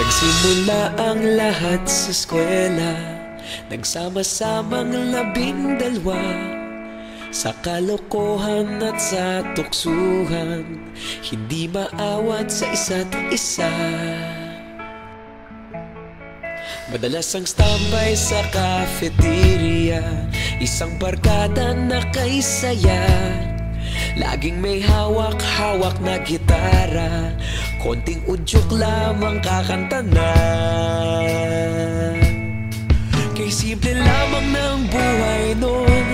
Nagsimula ang lahat sa eskwela, nagsama-samang 12 sa kalokohan at sa tuksuhan, hindi maawat sa isa't isa. Madalas ang standby sa cafeteria, isang barkada na kay saya. Laging may hawak-hawak na gitara, konting udyok lamang kakanta na. Kay simple lamang ng buhay nun,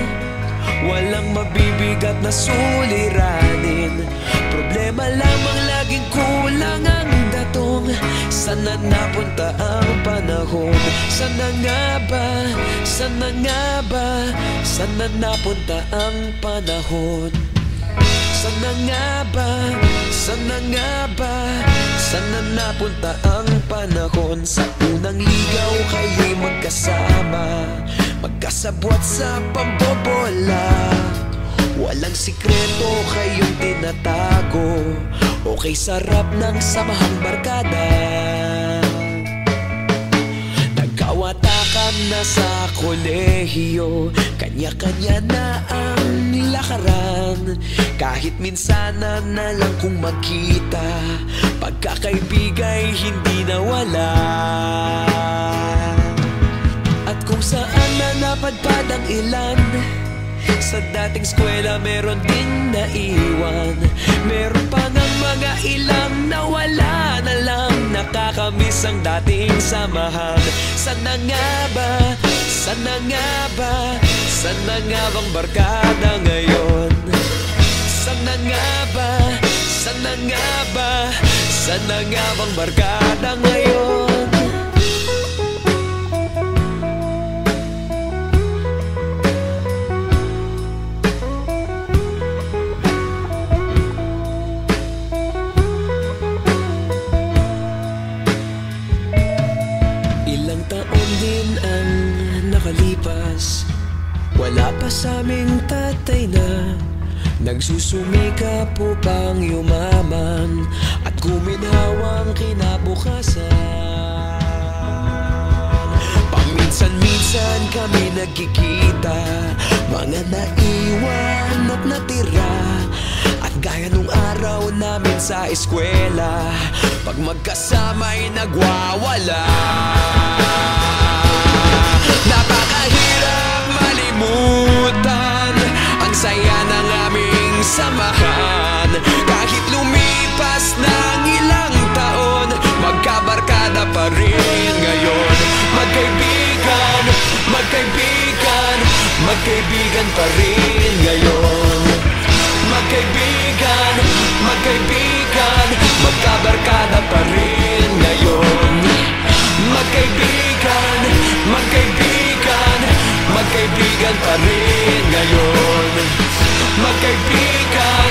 walang mabibigat na suliranin. Problema lamang laging kulang ang datong. Sana napunta ang panahon? Sana nga ba? Sana nga ba? Sana napunta ang panahon? Sana nga ba? Sana nga ba? Sana napunta ang panahon? Sa unang ligaw kayo'y magkasama, magkasabwat sa pambobola. Walang sikreto kayong tinatago, okay sarap ng samahang barkada. Nagkawatakan na sa kolehiyo, kanya-kanya na ang nilakaran. Kahit minsan na lang kung magkita, pagkakaibigay hindi nawala. At kung saan na napadpad ang ilan, sa dating eskwela meron ding naiwan. Meron pa ng mga ilang nawala na lang, nakakamiss ang dating samahan. Sana nga ba? Sana nga ba? Sana nga bang barkada ngayon? Sana nga ba? Sana nga ba? Sana nga bang barkada ngayon? Ilang taon din ang nakalipas, wala pa sa aming tatay na nagsusumikap upang yumaman at guminhawang kinabukasan. Paminsan-minsan kami nagkikita, mga naiwan at natira. At gaya nung araw namin sa eskwela, pag magkasama'y nagwawala. Napakahirap malimutan ang saya ng aming samahan. Kahit lumipas ng ilang taon, magkabarkada pa rin ngayon. Magkaibigan, magkaibigan, magkaibigan pa rin ngayon. Magkaibigan, magkaibigan, magkabarkada pa rin ngayon. Magkaibigan, magkaibigan, magkaibigan pa rin ngayon. Magkaibigan,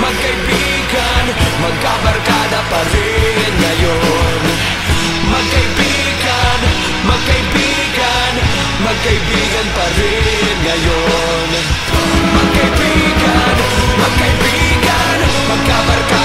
magkaibigan, magkabarkada pa rin ngayon. Magkaibigan, magkaibigan, magkaibigan pa rin ngayon. Magkaibigan, magkaibigan, magkabarkada